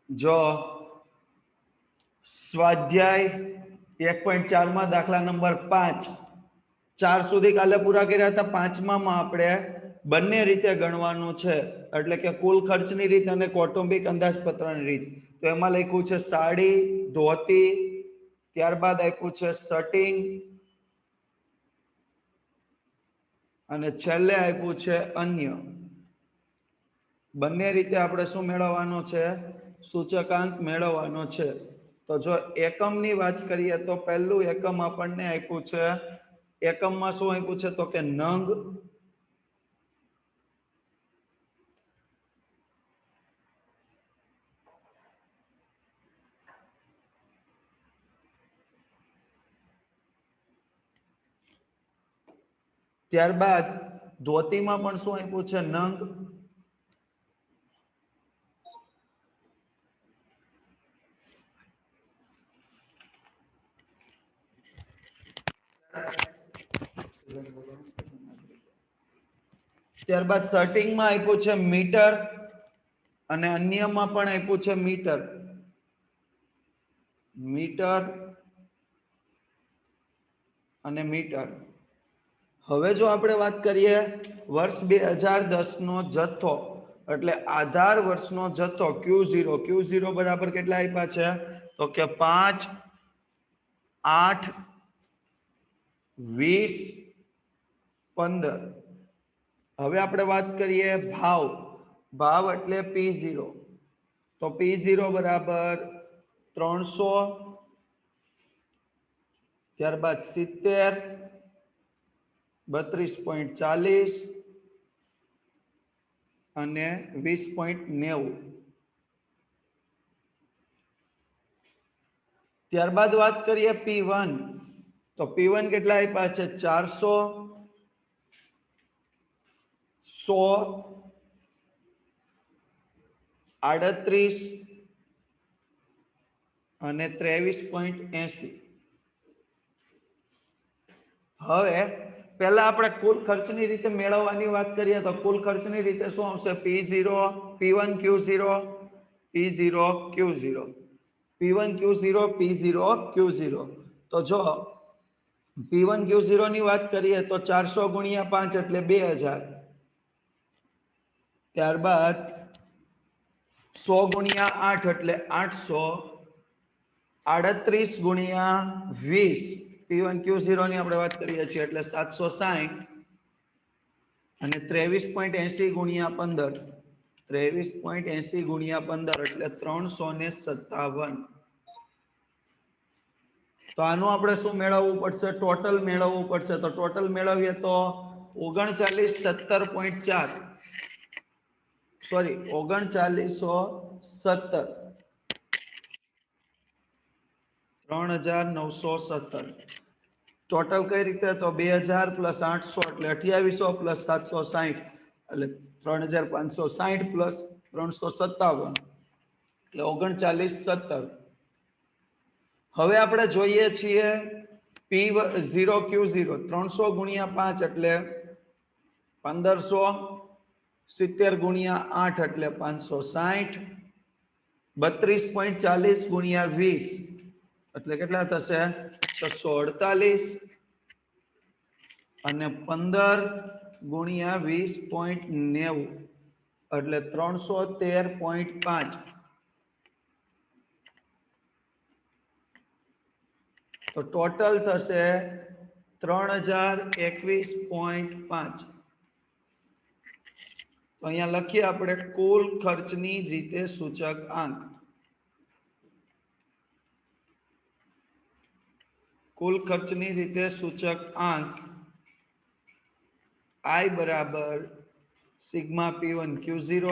જો સ્વાધ્યાય 1.4 માં દાખલા નંબર 5 4 સુધી કાલે પૂરા કર્યા હતા. 5માં આપણે બંને રીતે ગણવાનું છે, એટલે કે કુલ ખર્ચની રીત અને કૌટુંબિક અંદાજપત્રની રીત. તો એમાં લખ્યું છે સાડી, ધોતી, ત્યારબાદ આપ્યું છે શર્ટિંગ અને છેલ્લે આપ્યું છે અન્ય. બંને રીતે આપણે શું મેળવવાનો છે? સૂચકાંક મેળવવાનો છે. તો જો એકમની વાત કરીએ તો પહેલું એકમ આપણને આપ્યું છે. એકમમાં શું આપ્યું છે? તો કે નંગ. ત્યારબાદ ધોતીમાં પણ શું આપ્યું છે? નંગ. ત્યારબાદ શર્ટિંગમાં આપ્યું છે મીટર અને અન્યમાં પણ આપ્યું છે મીટર. મીટર અને મીટર. હવે જો આપણે વાત કરીએ વર્ષ 2010 નો જથ્થો, એટલે આધાર વર્ષનો જથ્થો Q0. Q0 બરાબર કેટલા આપ્યા છે? તો કે 5, 8, 20, 15. હવે આપણે વાત કરીએ ભાવ. ભાવ એટલે P0. તો P0 બરાબર 300, ત્યારબાદ 70, 32.40 અને 20.90. ત્યારબાદ વાત કરીએ P1. તો P1 કેટલા આપ્યા છે? 400, 100, 38 અને 23.80. હવે પહેલા આપણે કુલ ખર્ચની રીતે મેળવવાની વાત કરીએ તો કુલ ખર્ચની રીતે શું આવશે? P0, P1 Q0, P0 Q0, P1 Q0, P0 Q0. તો જો P1 Q0 ની વાત કરીએ તો 400 ગુણ્યા 5 એટલે 2000. ત્યારબાદ 100 ગુણ્યા 8 એટલે 800, 38 ગુણ્યા 20 P1 Q0 ની આપણે વાત કરીએ છીએ એટલે 760 અને 23.80 ગુણ્યા 15, 23.80 ગુણ્યા 15 એટલે 357. તો આનું આપણે શું મેળવવું પડશે? ટોટલ મેળવવું પડશે. તો ટોટલ મેળવીએ તો 3917.4, સોરી 3917, 3917. ટોટલ કઈ રીતે? તો 2000 પ્લસ 800 એટલે 2800 પ્લસ 760 એટલે 3560 પ્લસ 357 એટલે 3917. હવે આપણે જોઈએ છીએ P0 Q0. 300 ગુણ્યા 5 એટલે 1500, 70 ગુણ્યા 8 એટલે 560, 32.40 ગુણ્યા 20 એટલે કેટલા થશે? 648 અને 15 ગુણ્યા 20.90 એટલે 313.5. તો ટોટલ થશે 3021.5. તો અહીંયા લખીએ આપણે કુલ ખર્ચની રીતે સૂચક આંક. કુલ ખર્ચની રીતે સૂચક આંક I બરાબર સિગ્મા P1 Q0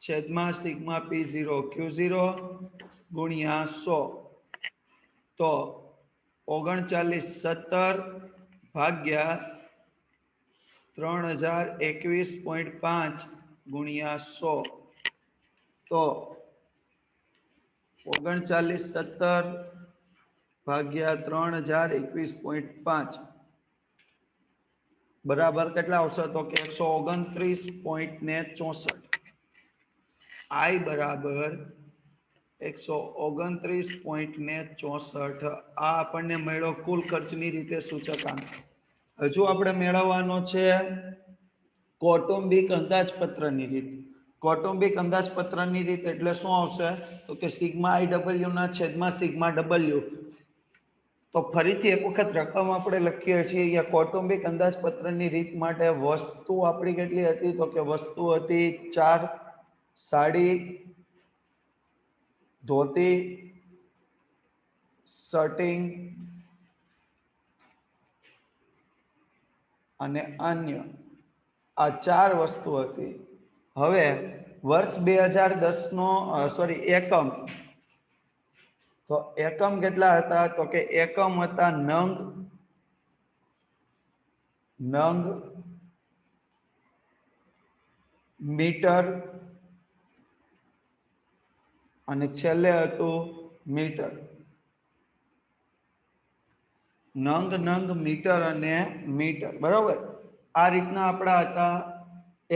છેદમાં સિગ્મા P0 Q0 ગુણ્યા 100. તો 3917 ભાગ્યા 3021.5 ગુણ્યા 100. તો 3917 ભાગ્યા 3021.5 બરાબર કેટલા આવશે? તો કે 129.64. I બરાબર 129.64 આ આપણને મળ્યો કુલ ખર્ચની રીતે સૂચકાંક. હજુ આપણે મેળવવાનો છે કૌટુંબિક અંદાજપત્રની રીત. કૌટુંબિક અંદાજપત્રની રીત એટલે શું આવશે? તો કે સિગ્મા આઈ ડબલ્યુ ના છેદમાં સિગ્મા ડબલ્યુ. તો ફરીથી એક વખત રકમ આપણે લખીએ છીએ. અહીંયા કૌટુંબિક અંદાજપત્રની રીત માટે વસ્તુ આપણી કેટલી હતી? તો કે વસ્તુ હતી 4 સાડી, ધોતી, શર્ટિંગ અને અન્ય. આ 4 વસ્તુ હતી. હવે વર્ષ 2010 નો એકમ. તો એકમ કેટલા હતા? તો કે એકમ હતા નંગ, મીટર અને છેલ્લે હતું મીટર. નંગ, મીટર અને મીટર. બરાબર. આ રીતના આપણા હતા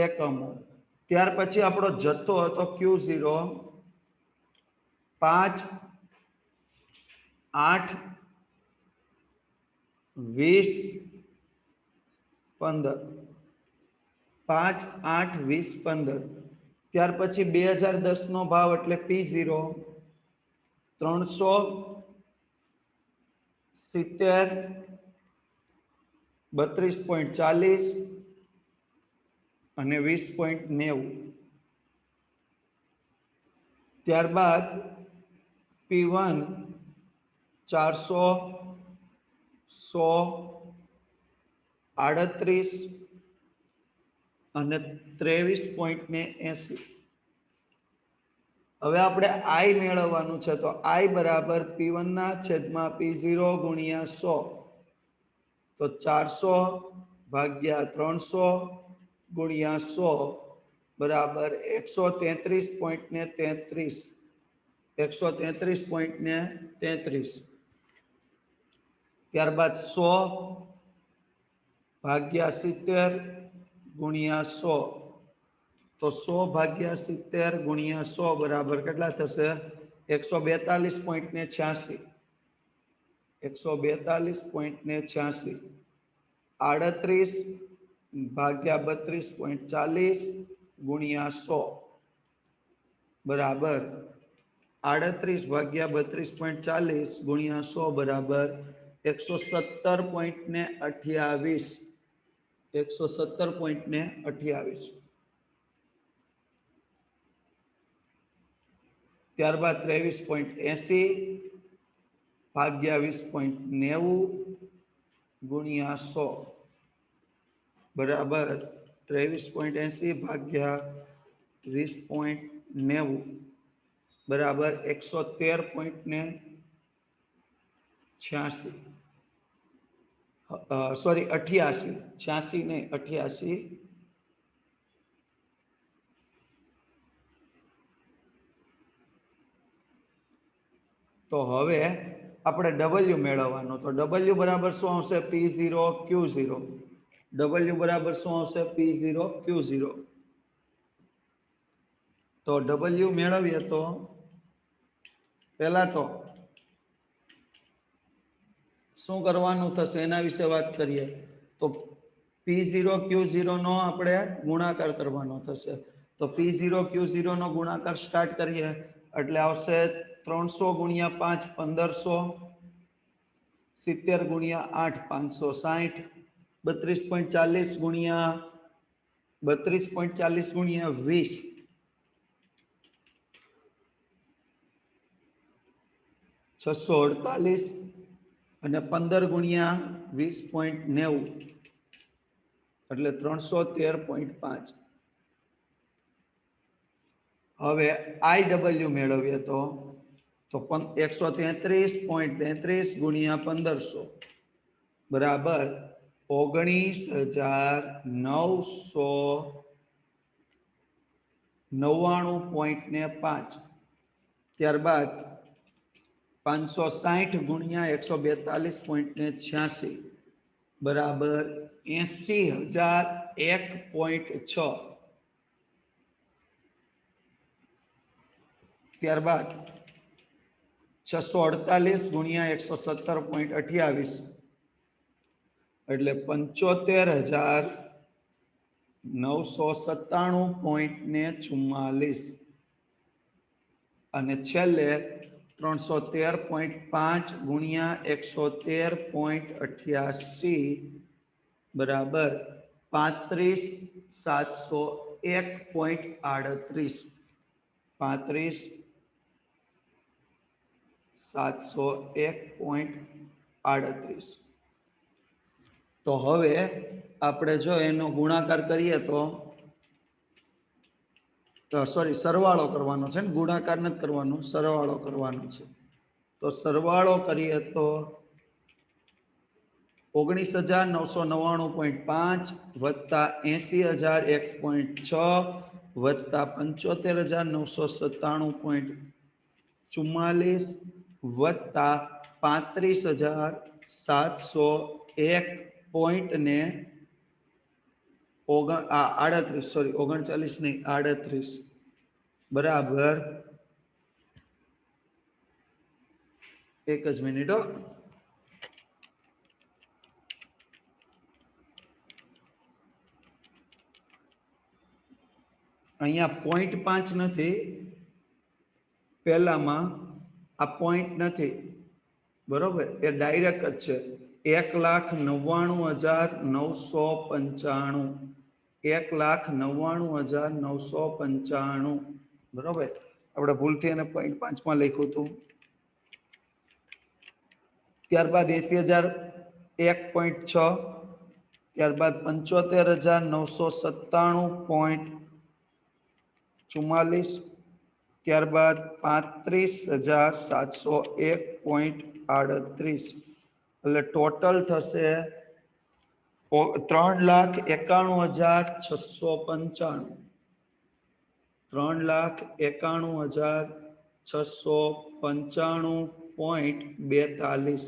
એકમો. ત્યાર પછી આપણો જથ્થો હતો Q0 5, 8, 20, 15. 5, 8, 20, 15. ત્યાર પછી 2010 નો ભાવ એટલે P0 370, 32.40 અને 20.90. ત્યારબાદ P1 400, 100, 38 અને 23.80. હવે આપણે I મેળવવાનું છે. તો I બરાબર P1 ના છેદમાં P0 ગુણ્યા 100. તો 400 ભાગ્યા 300 ગુણ્યા 100 બરાબર 133.33. 133.33. ત્યારબાદ 100 ભાગ્યા 70 ગુણ્યા 100. તો 100 ભાગ્યા 70 ગુણ્યા 100 બરાબર કેટલા થશે? 142.86. 142.86. 38 ભાગ્યા 32.40 ગુણ્યા 100 બરાબર 38 ભાગ્યા 32.40 ગુણ્યા 100 બરાબર 117.28. 117.28. ત્યારબાદ 23.80 ભાગ્યા 20.90 ગુણ્યા 100 બરાબર 23.80 ભાગ્યા 20.90 બરાબર 113.86. સોરી 88. 86 નહીં, 88. તો હવે આપણે W મેળવવાનો. તો W બરાબર શું આવશે? P0 Q0. W બરાબર શું આવશે? P0 Q0. તો W મેળવીએ તો પહેલા તો શું કરવાનું થશે એના વિશે વાત કરીએ. તો P0 Q0 નો આપણે ગુણાકાર કરવાનો થશે. તો P0 Q0 નો ગુણાકાર સ્ટાર્ટ કરીએ એટલે આવશે 300 ગુણ્યા 5 1500, 70 ગુણ્યા 8 560, 32.40 ગુણ્યા 20 648 અને 15 ગુણ્યા 20.90 એટલે 313.5. હવે IW મેળવીએ તો 133.33 ગુણ્યા 1500 બરાબર 19,999.5. ત્યારબાદ 560 ગુણ્યા 142.86 બરાબર 80,001.6. ત્યારબાદ 648 ગુણ્યા 117.28 એટલે 75,997.44 અને છેલ્લે 313.5 ગુણ્યા 113.88 બરાબર 35,701.38 35,701.38 તો હવે આપણે જો એનો ગુણાકાર કરીએ તો સોરી સરવાળો કરવાનો છે ને, ગુણાકાર નથી કરવાનો, સરવાળો કરવાનો છે. તો સરવાળો કરીએ તો 19,999.5 વત્તા 80,001.6 વત્તા 75,997.44 વત્તા 35,701 ને 38 સોરી 39 નહીં 38 બરાબર એક જ મિનિટ હો. અહીંયા 0.5 નથી, પહેલામાં આ પોઈન્ટ નથી બરોબર, એ ડાયરેક્ટ જ છે 1,99,995 1,99,995 બરોબર. આપણે ભૂલથી એને 0.5 માં લખ્યું હતું. ત્યારબાદ 80,001.6 ત્યારબાદ 75,997.44 ત્યારબાદ 35,701.38 એટલે ટોટલ થશે 3,91,695 3,91,695.42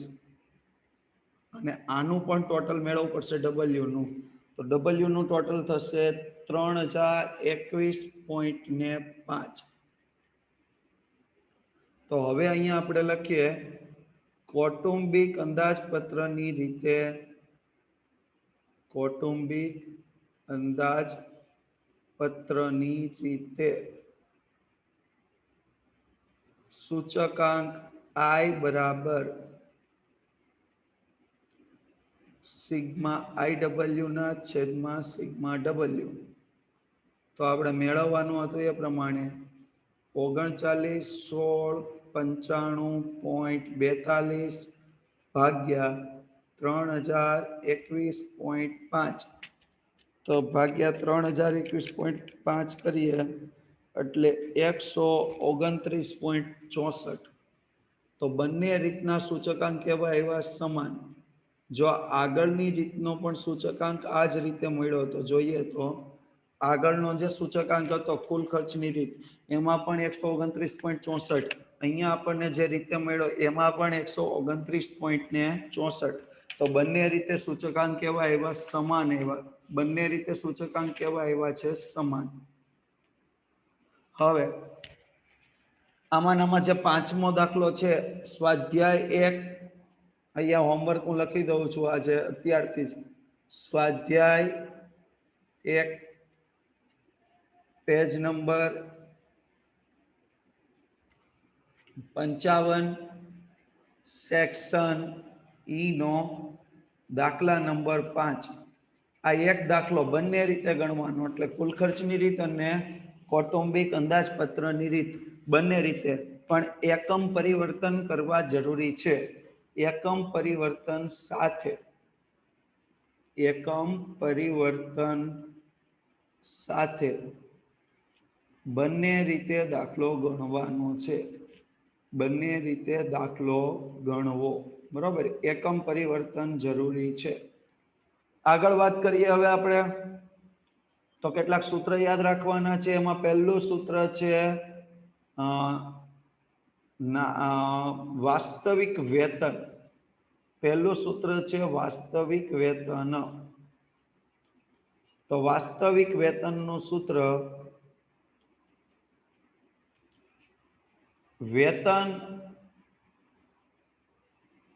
અને આનું પણ ટોટલ મેળવવું પડશે ડબલ્યુ નું. તો ડબલ્યુ નું ટોટલ થશે 3,021.5. તો હવે અહીંયા આપણે લખીએ કૌટુંબિક અંદાજપત્રની રીતે, કૌટુંબિક અંદાજપત્રની રીતે સૂચકાંક I બરાબર સિગ્મા IW ના છેદમાં સિગ્મા W. તો આપણે મેળવવાનું હતું એ પ્રમાણે 39,16,95.42 ભાગ્યા 3,021.5 તો ભાગ્યા 3,021.5 કરીએ એટલે 129.64. તો બંને રીતના સૂચકાંક કેવા એવા સમાન. જો આગળની રીતનો પણ સૂચકાંક આ જ રીતે મળ્યો તો જોઈએ તો આગળનો જે સૂચકાંક હતો કુલ ખર્ચની રીત એમાં પણ 129.64, અહીંયા આપણને જે રીતે મળ્યો એમાં પણ 129.64. તો બંને રીતે સૂચકાંક કેવા એવા સમાન એવા, બંને રીતે સૂચકાંક કેવા એવા છે સમાન. હવે આમાં જે પાંચમો દાખલો છે સ્વાધ્યાય 1, અહીંયા હોમવર્ક હું લખી દઉં છું આજે અત્યારથી જ. સ્વાધ્યાય 1 પેજ નંબર 55 સેક્શન ઈ નો દાખલા નંબર 5. આ એક દાખલો બંને રીતે ગણવાનો એટલે કુલ ખર્ચની રીત અને કૌટુંબિક અંદાજપત્રની રીત બંને રીતે, પણ એકમ પરિવર્તન કરવા જરૂરી છે. એકમ પરિવર્તન સાથે, એકમ પરિવર્તન સાથે બંને રીતે દાખલો ગણવાનો છે. બંને રીતે દાખલો ગણવો બરોબર, એકમ પરિવર્તન જરૂરી છે. આગળ વાત કરીએ હવે આપણે તો કેટલાક સૂત્ર યાદ રાખવાના છે. એમાં પહેલું સૂત્ર છે વાસ્તવિક વેતન. પહેલું સૂત્ર છે વાસ્તવિક વેતન. તો વાસ્તવિક વેતનનું સૂત્ર વેતન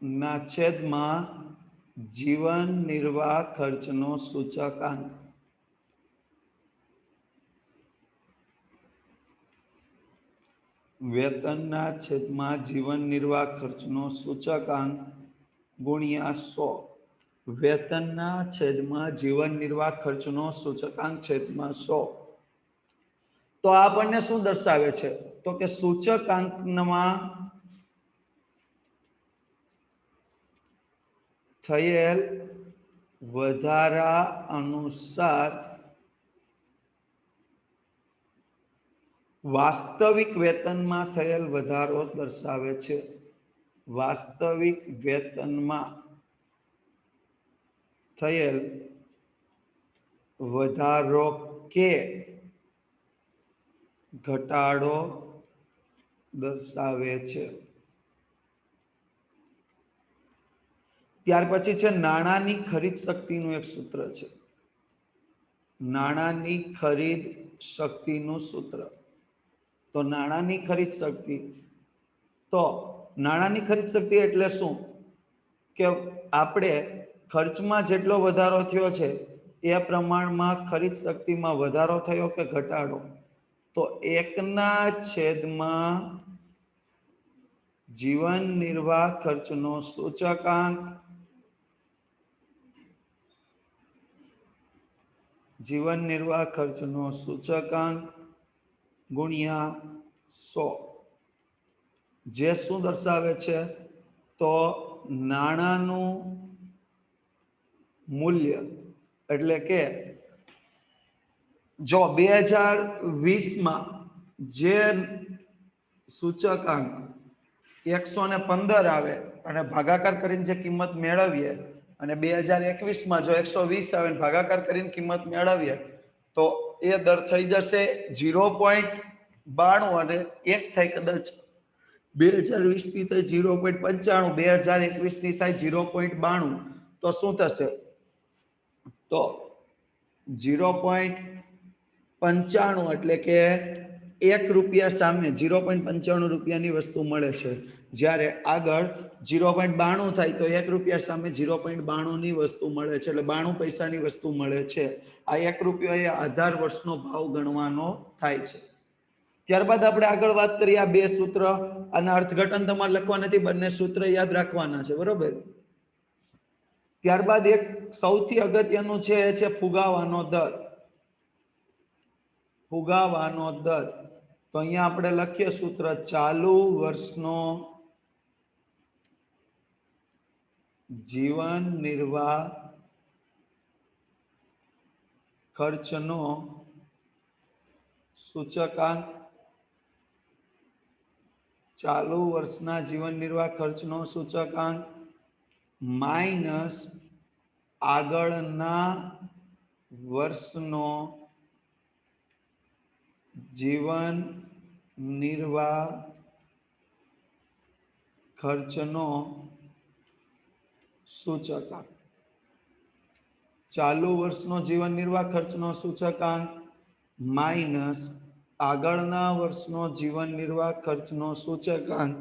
ના છેદમાં જીવન નિર્વાહ ખર્ચનો સૂચકાંક. વેતનના છેદમાં જીવન નિર્વાહ ખર્ચનો સૂચકાંક ગુણ્યા 100. વેતનના છેદમાં જીવન નિર્વાહ ખર્ચનો સૂચકાંક છેદમાં 100. તો આપણને શું દર્શાવે છે? તો કે સૂચકાંકમાં થયેલ વધારા અનુસાર વાસ્તવિક વેતનમાં થયેલ વધારો દર્શાવે છે. વાસ્તવિક વેતનમાં થયેલ વધારો કે ઘટાડો દર્શાવે છે. ત્યાર પછી છે નાણાંની ખરીદ શક્તિનું એક સૂત્ર છે. નાણાંની ખરીદ શક્તિનું સૂત્ર. તો નાણાંની ખરીદ શક્તિ, તો નાણાંની ખરીદ શક્તિ એટલે શું? કે આપણે ખર્ચમાં જેટલો વધારો થયો છે એ પ્રમાણમાં ખરીદ શક્તિમાં વધારો થયો કે ઘટાડો? તો 1/છેદમાં જીવન નિર્વાહ ખર્ચનો સૂચકાંક જીવન નિર્વાહ ખર્ચનો સૂચકાંક ગુણ્યા 100. જે શું દર્શાવે છે? તો નાણાંનું મૂલ્ય. એટલે કે જો 2020માં જે સૂચકાંક 115 આવે અને ભાગાકાર કરીને જે કિંમત મેળવીએ, અને 2021માં જો 120 આવે ભાગાકાર કરીને કિંમત મેળવીએ, તો એ દર થઈ જશે 0.92 અને એક થાય કદાચ 2020 ની થાય 0.95, 2021 ની થાય 0.92. તો શું થશે? તો 0.95 એટલે કે 1 રૂપિયા સામે 0.95 રૂપિયાની વસ્તુ મળે છે. જ્યારે આગળ 0.92 થાય તો 1 રૂપિયા સામે 0.92 ની વસ્તુ મળે છે, એટલે 92 પૈસાની વસ્તુ મળે છે. આ 1 રૂપિયો એ આધાર વર્ષનો ભાવ ગણવાનો થાય છે. ત્યારબાદ આપણે આગળ વાત કરીએ આ બે સૂત્ર અને અર્થઘટન તમારે લખવા નથી, બંને સૂત્ર યાદ રાખવાના છે, બરોબર? ત્યારબાદ એક સૌથી અગત્યનું છે એ છે ફુગાવાનો દર. ફુગાવાનો દર. તો અહીંયા આપણે લખીએ સૂત્ર: ચાલુ વર્ષનો જીવન નિર્વાહ ખર્ચનો સૂચકાંક. ચાલુ વર્ષના જીવન નિર્વાહ ખર્ચનો સૂચકાંક માઇનસ આગળના વર્ષનો જીવન નિર્વાહ ખર્ચનો સૂચકાંક. ચાલુ વર્ષનો જીવન નિર્વાહ ખર્ચનો સૂચકાંક માઇનસ આગળના વર્ષનો જીવન નિર્વાહ ખર્ચનો સૂચકાંક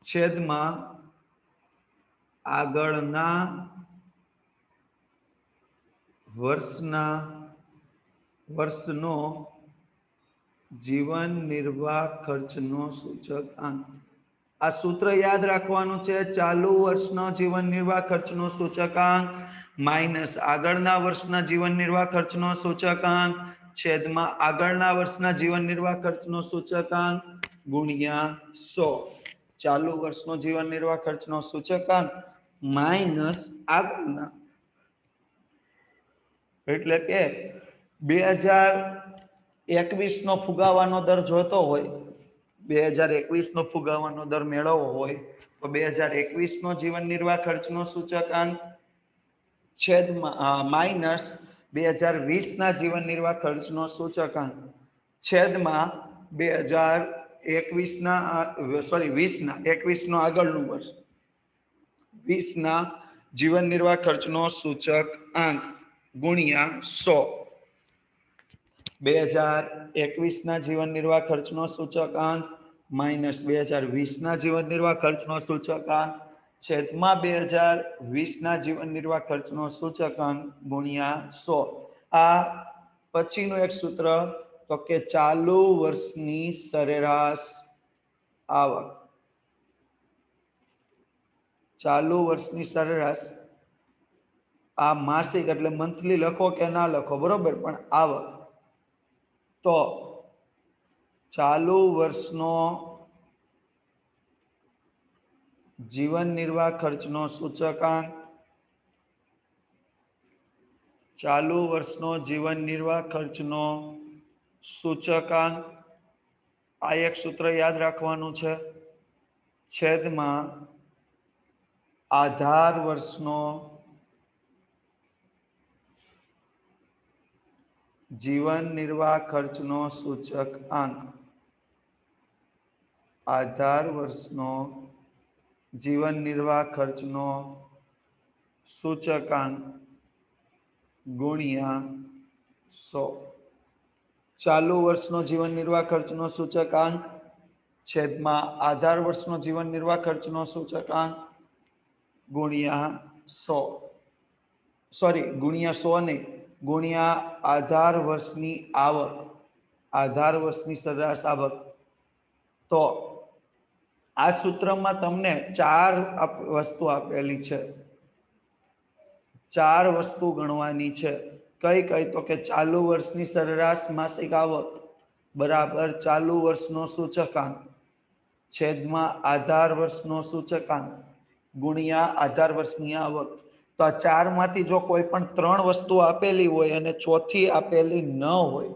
છેદમાં આગળના વર્ષનો જીવન નિર્વાહ ખર્ચનો સૂચકાંક. આ સૂત્ર યાદ રાખવાનું છે. ચાલુ વર્ષનો જીવન નિર્વાહ ખર્ચનો સૂચકાંક માઇનસ આગળના વર્ષના જીવન નિર્વાહ ખર્ચનો સૂચકાંક છેદમાં આગળના વર્ષના જીવન નિર્વાહ ખર્ચનો સૂચકાંક ગુણ્યા 100. ચાલુ વર્ષનો જીવન નિર્વાહ ખર્ચનો સૂચકાંક માઇનસ આગળના, એટલે કે 2021 નો ફુગાવાનો દર જોતો હોય, 2021 નો ફુગાવાનો દર મેળવવો હોય તો 2021 નો જીવન નિર્વાહ ખર્ચનો સૂચકાંક છેદમાં માઇનસ 2020 ના જીવન નિર્વાહ ખર્ચનો સૂચકાંક છેદમાં 2021 ના 21 નો આગળનું વર્ષ 20 ના જીવન નિર્વાહ ખર્ચનો સૂચકાંક ગુણ્યા 100. 2021 ના જીવન નિર્વાહ ખર્ચનો સૂચકાંક માઇનસ 2020 ના જીવન નિર્વાહ ખર્ચનો સૂચકાંક છેદમાં 2020 જીવન નિર્વાહ ખર્ચનો સૂચકાંક ગુણ્યા 100. આ પછીનું એક સૂત્ર તો કે ચાલુ વર્ષની સરેરાશ આવક. ચાલુ વર્ષની સરેરાશ, આ માસિક એટલે મંથલી લખો કે ના લખો બરોબર, પણ આવક. તો ચાલુ વર્ષનો જીવન નિર્વાહ ખર્ચનો સૂચકાંક, ચાલુ વર્ષનો જીવન નિર્વાહ ખર્ચનો સૂચકાંક, આ એક સૂત્ર યાદ રાખવાનું છે, છેદમાં આધાર વર્ષનો જીવન નિર્વાહ ખર્ચનો સૂચકાંક. આધાર વર્ષનો જીવન નિર્વાહ ખર્ચનો સૂચકાંક ગુણ્યા 100. ચાલુ વર્ષનો જીવન નિર્વાહ ખર્ચનો સૂચકાંક છેદમાં આધાર વર્ષનો જીવન નિર્વાહ ખર્ચનો સૂચકાંક ગુણ્યા 100. સોરી, ગુણ્યા 100 નહીં, ગુણ્યા આધાર વર્ષની આવક, આધાર વર્ષની સરેરાશ આવક. તો આ સૂત્રમાં તમને 4 વસ્તુ આપેલી છે, 4 વસ્તુ ગણવાની છે. કઈ કઈ? તો કે ચાલુ વર્ષની સરેરાશ માસિક આવક બરાબર ચાલુ વર્ષનો સૂચકાંક છેદમાં આધાર વર્ષનો સૂચકાંક ગુણ્યા આધાર વર્ષની આવક. તો આ 4 માંથી જો કોઈ પણ 3 વસ્તુ આપેલી હોય અને ચોથી આપેલી ન હોય,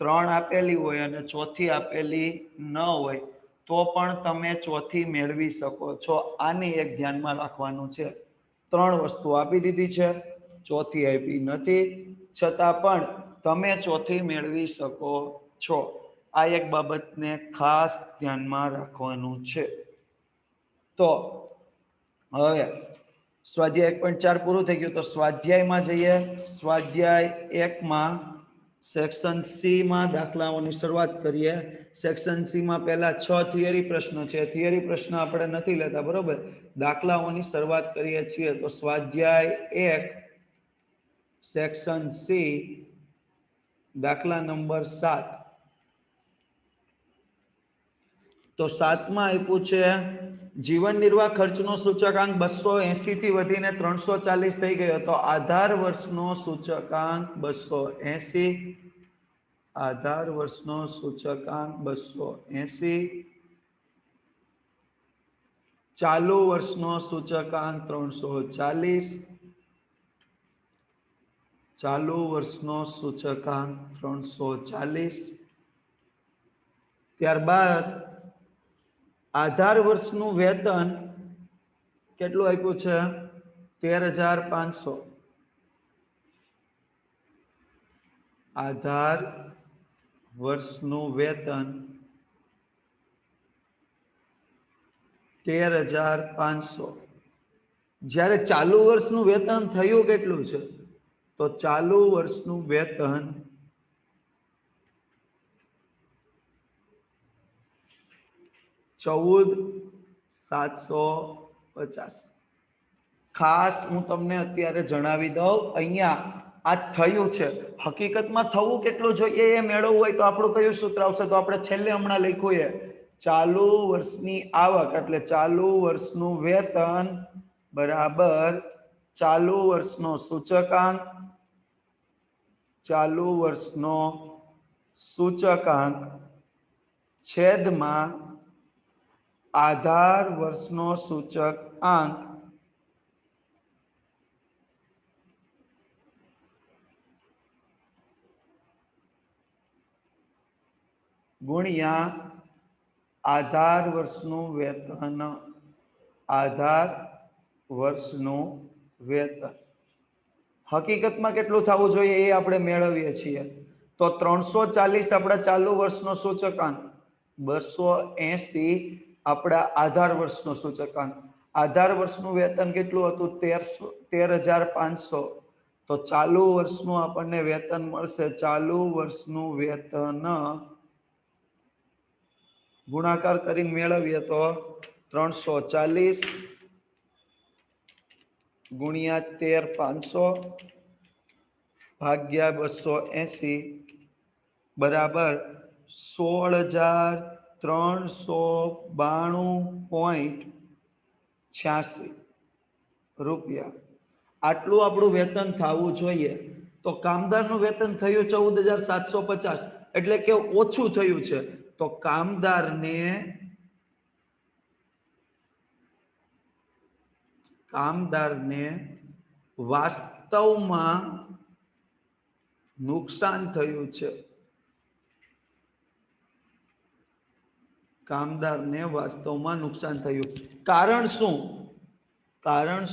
3 આપેલી હોય અને ચોથી આપેલી ન હોય, તો પણ તમે ચોથી મેળવી શકો છો. આને એક ધ્યાનમાં રાખવાનું છે. 3 વસ્તુ આપી દીધી છે, ચોથી આપી નથી, છતાં પણ તમે ચોથી મેળવી શકો છો. આ એક બાબતને ખાસ ધ્યાનમાં રાખવાનું છે. તો હવે સ્વાધ્યાય 1.4 પૂરું થઈ ગયું. તો સ્વાધ્યાયમાં જઈએ. સ્વાધ્યાય 1 માં સેક્શન સી માં દાખલાઓની શરૂઆત કરીએ. સેક્શન સી માં પહેલા 6 થિયરી પ્રશ્ન છે. થિયરી પ્રશ્ન આપણે નથી લેતા બરોબર, દાખલાઓની શરૂઆત કરીએ છીએ. તો સ્વાધ્યાય 1 સેક્શન સી દાખલા નંબર 7. તો 7 માં આપ્યું છે જીવન નિર્વાહ ખર્ચનો સૂચકાંક 280 થી વધીને 340 થઈ ગયો. તો આધાર વર્ષનો સૂચકાંક 280, આધાર વર્ષનો સૂચકાંક 280, ચાલુ વર્ષનો સૂચકાંક 340, ચાલુ વર્ષનો સૂચકાંક 340. ત્યારબાદ આધાર વર્ષનું વેતન કેટલું આપ્યું છે? 13,500. આધાર વર્ષનું વેતન 13,500. જ્યારે ચાલુ વર્ષનું વેતન થયું કેટલું છે? તો ચાલુ વર્ષનું વેતન 14,750. ખાસ હું તમને અત્યારે જણાવી દઉં, અહીંયા આ થયું છે, હકીકતમાં થવું કેટલું જોઈએ એ મેળવવું હોય તો આપણું કયું સૂત્ર આવશે? તો આપણે છેલ્લે હમણાં લખ્યું છે, ચાલુ વર્ષની આવક એટલે ચાલુ વર્ષનું વેતન બરાબર ચાલુ વર્ષનો સૂચકાંક, ચાલુ વર્ષનો સૂચકાંક છેદમાં આધાર વર્ષનો સૂચકાંક ગુણ્યા આધાર વર્ષનું વેતન, આધાર વર્ષનું વેતન. હકીકતમાં કેટલું થવું જોઈએ એ આપણે મેળવીએ છીએ. તો 340 આપણા ચાલુ વર્ષનો સૂચકાંક, 280 આપણા આધાર વર્ષનો સૂચકાંક. આધાર વર્ષનું વેતન કેટલું હતું? 13,500. તો ચાલુ વર્ષનું આપણને વેતન મળશે, ચાલુ વર્ષનું વેતન ગુણાકાર કરીને મેળવીએ તો 340 ગુણ્યા 13,500 ભાગ્યા 280 બરાબર 16,392.86 રૂપિયા। આટલું આપણું વેતન થવું જોઈએ। તો કામદારનું વેતન થયું 14,750 એટલે કે ઓછું થયું છે। તો કામદારને વાસ્તવમાં નુકસાન થયું છે। કામદારને વાસ્તવમાં નુકસાન થયું। કારણ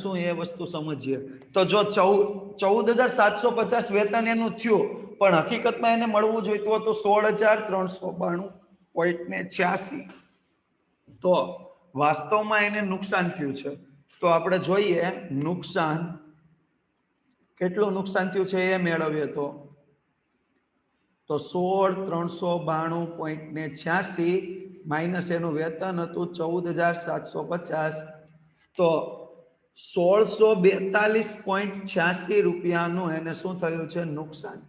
શું એ વસ્તુ સમજીએ। તો જો 14,750 વેતન એનું થયું પણ હકીકતમાં એને મળવું જોઈતું હતું 16,392.86। તો વાસ્તવમાં એને નુકસાન થયું છે। તો આપણે જોઈએ નુકસાન કેટલું નુકસાન થયું છે એ મેળવીએ। તો 16,392.86 માઇનસ એનું વેતન હતું 14,750। તો 1642.86 રૂપિયાનું એને શું થયું છે નુકસાન।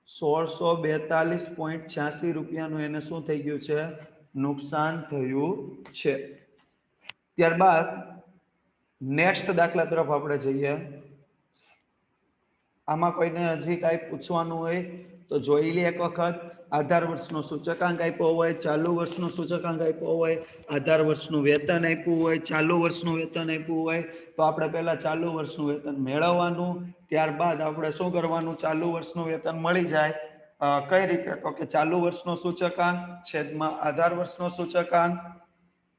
1642.86 રૂપિયાનું એને શું થઈ ગયું છે નુકસાન થયું છે। ત્યારબાદ નેક્સ્ટ દાખલા તરફ આપણે જઈએ। આમાં કોઈને હજી કાંઈ પૂછવાનું હોય તો જોઈ લે એક વખત। આધાર વર્ષનો સૂચકાંક આપ્યો હોય, ચાલુ વર્ષનો સૂચકાંક આપ્યો હોય, આધાર વર્ષનું વેતન આપ્યું હોય, ચાલુ વર્ષનું વેતન આપ્યું હોય તો આપણે પહેલા ચાલુ વર્ષનું વેતન મેળવવાનું। ત્યારબાદ આપણે શું કરવાનું ચાલુ વર્ષનું વેતન મળી જાય કઈ રીતે તો કે ચાલુ વર્ષનો સૂચકાંક છેદમાં આધાર વર્ષનો સૂચકાંક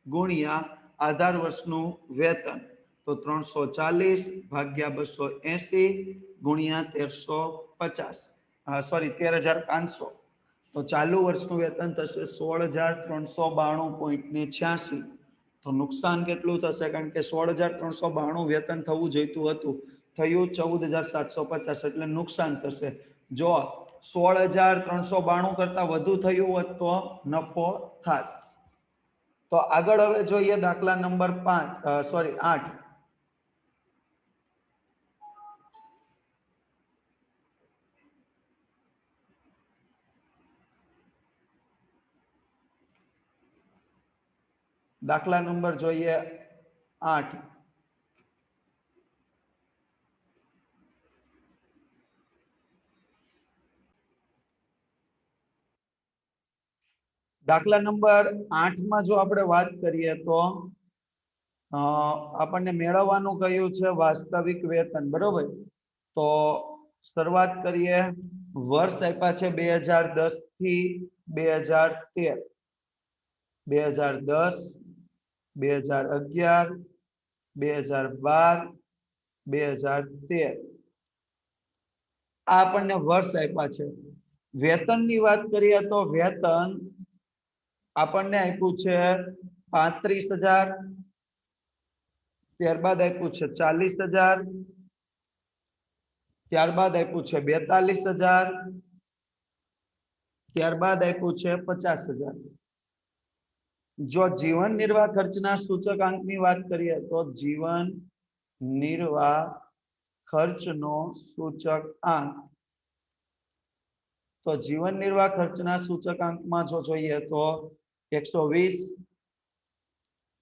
ગુણ્યા આધાર વર્ષનું વેતન। તો 340 ભાગ્યા 280 ગુણ્યા 1350 સોરી 13,500। તો ચાલુ વર્ષનું વેતન થશે 16,392.86। તો નુકસાન કેટલું થશે કારણ કે 16,392 વેતન થવું જોઈતું હતું થયું 14,750 એટલે નુકસાન થશે। જો 16,392 કરતા વધુ થયું હોત તો નફો થાત। તો આગળ હવે જોઈએ દાખલા નંબર 8। દાખલા નંબર જોઈએ 8। દાખલા નંબર 8 માં જો આપણે વાત કરીએ તો આપણને મેળવવાનું કહ્યું છે વાસ્તવિક વેતન બરોબર। તો શરૂઆત કરીએ વર્ષ આપ્યા છે 2010 થી 2013 2010 2011 2012 2013 આ આપણને વર્ષ આપ્યા છે। વેતનની વાત કરીએ તો વેતન આપણને આપ્યું છે 35,000 ત્યારબાદ આપ્યું છે 40,000 ત્યારબાદ આપ્યું છે 42,000 ત્યારબાદ આપ્યું છે 50,000। જો જીવન નિર્વાહ ખર્ચના સૂચકાંકની વાત કરીએ તો જીવન નિર્વાહ ખર્ચનો સૂચકાંક તો જીવન નિર્વાહ ખર્ચના સૂચકાંકમાં જો જોઈએ તો 120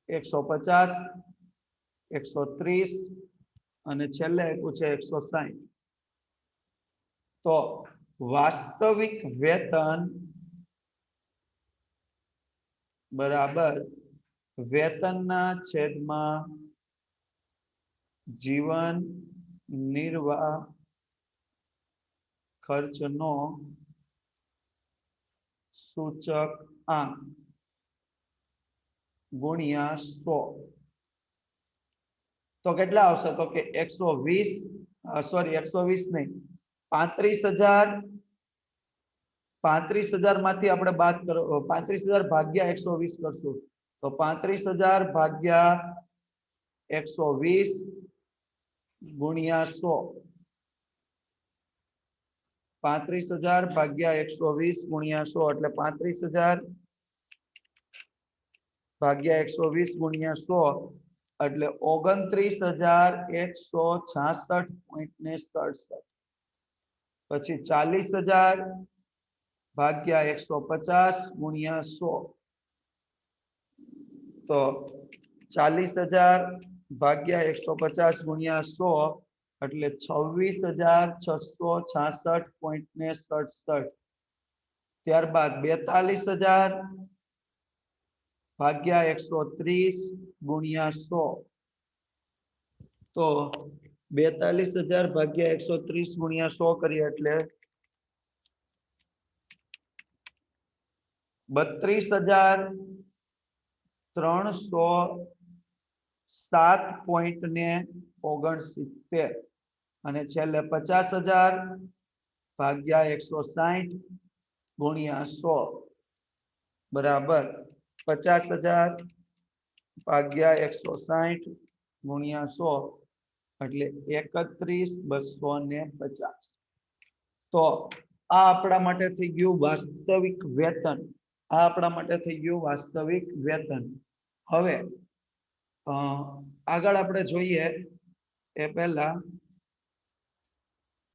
150 130 અને છેલ્લે આપ્યું છે 160। તો વાસ્તવિક વેતન બરાબર વેતનના છેદમાં જીવન નિર્વાહ ખર્ચનો સૂચકાંક ગુણ્યા 100। તો કેટલા આવશે તો કે 120 નહીં 35,000 માંથી આપણે બાદ કરો 35,000 ભાગ્યા 120 કરશું તો 35,000 ભાગ્યા 120 ગુણ્યા 100 35,000 ભાગ્યા 120 ગુણ્યા 100 એટલે 35,000 ભાગ્યા 120 ગુણ્યા 100 એટલે 29,166.67 પછી 40,000 ભાગ્યા 150 ગુણ્યા 100 તો 40,000 ભાગ્યા 150 ગુણ્યા 100 એટલે 26,666.67 ત્યારબાદ 42,000 ભાગ્યા 130 ગુણ્યા 100 તો 42,000 ભાગ્યા 130 ગુણ્યા 100 કરીએ એટલે 32,307.69 અને છેલ્લે 50,000 ભાગ્યા 160 ગુણ્યા 100 બરાબર 50,000 ભાગ્યા 160 ગુણ્યા 100 એટલે 31,250 તો આ આપણા માટે થઈ ગયું વાસ્તવિક વેતન આ આપણા માટે થઈ ગયું વાસ્તવિક વેતન હવે આગળ આપણે જોઈએ એ પહેલા